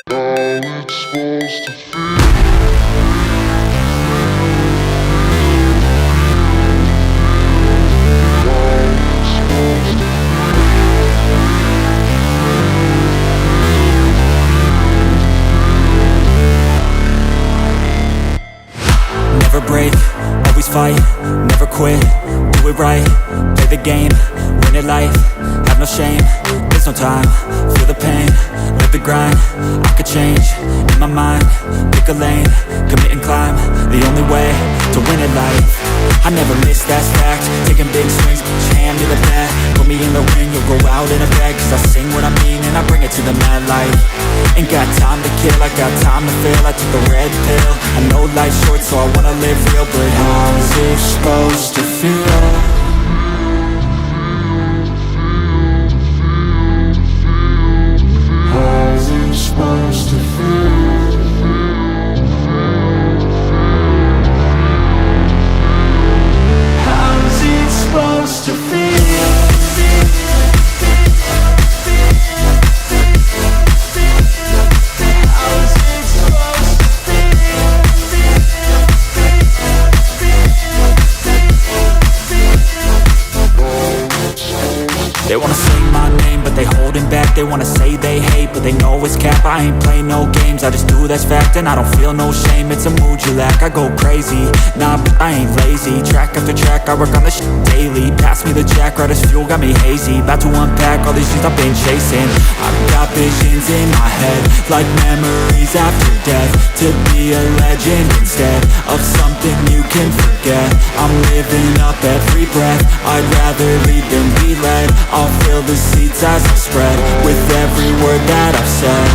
Never break, always fight, never quit, do it right, play the game, win it life, have no shame, there's no time, feel the pain, live the grind, I could change, in my mind, pick a lane, commit and climb, the only way to win it life. I never miss, that's fact, taking big swings, put your hand to the bat, put me in the ring, you'll go out in a bag, cause I sing what I mean and I bring it to the mad light. Ain't got time to kill, I got time to feel, I took the red pill, I know life's short so I wanna live real, but how's it supposed to feel? How's it supposed to feel? How's it supposed to feel? They wanna say my name, but they holding back. They wanna say they hate, but they know it's cap. I ain't play no games, I just do that's fact. And I don't feel no shame, it's a mood you lack. I go crazy, nah, but I ain't lazy. Track after track, I work on this shit daily. Pass me the jack, right as fuel, got me hazy. About to unpack all these things I've been chasing. I've got visions in my head, like memories after death. To be a legend instead of something you can forget. I'm living up every breath, I'd rather lead than be led. I'll fill the seats as I spread, with every word that I've said.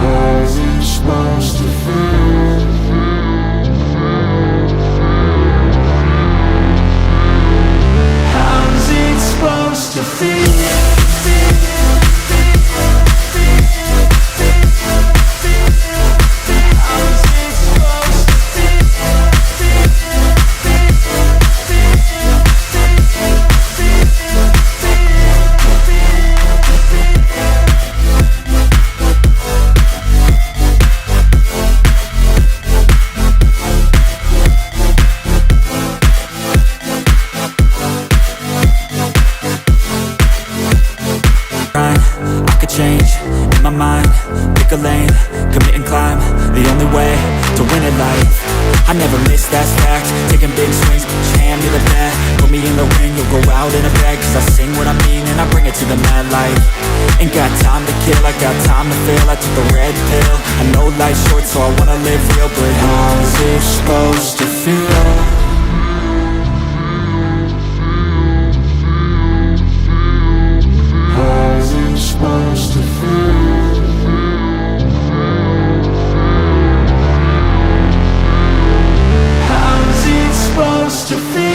How's it supposed to feel? How's it supposed to feel? Change, in my mind, pick a lane, commit and climb, the only way to win it life. I never miss, that's fact, taking big swings, put your hand to the bat, put me in the ring, you'll go out in a bag, cause I sing what I mean and I bring it to the mad light. Ain't got time to kill, I got time to feel, I took the red pill, I know life's short so I wanna live real, but how's it supposed to feel? Supposed to feel? How's it supposed to feel?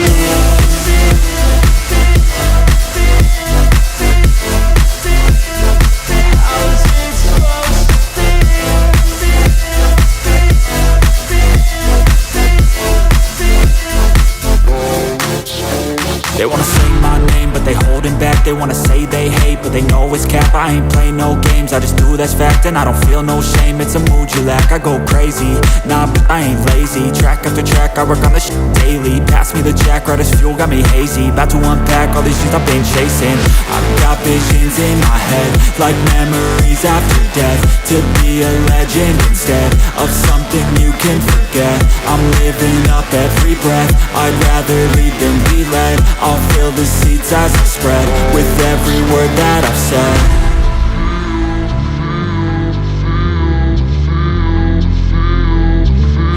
They wanna say my name, but they holding back. They wanna say they hate, but they know it's cap. I ain't play no games, I just do that's fact. And I don't feel no shame, it's a mood you lack. I go crazy, nah, but I ain't lazy. Track after track, I work on this shit daily. Pass me the jack, right as fuel, got me hazy. About to unpack all these things I've been chasing. I've got visions in my head, like memories after death. To be a legend instead of something you can forget. I'm living up every breath, I'd rather lead than be led. I'll fill the seats as I spread, with every word that I've said.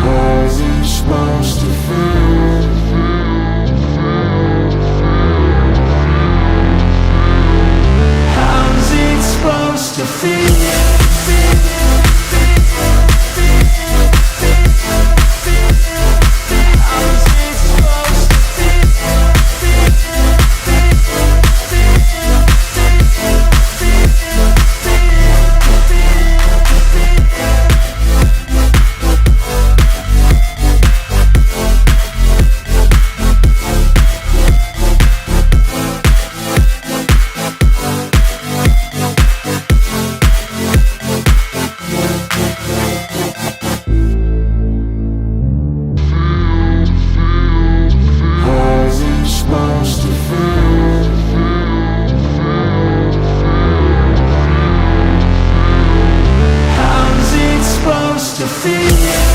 How's it supposed to feel? How's it supposed to feel? see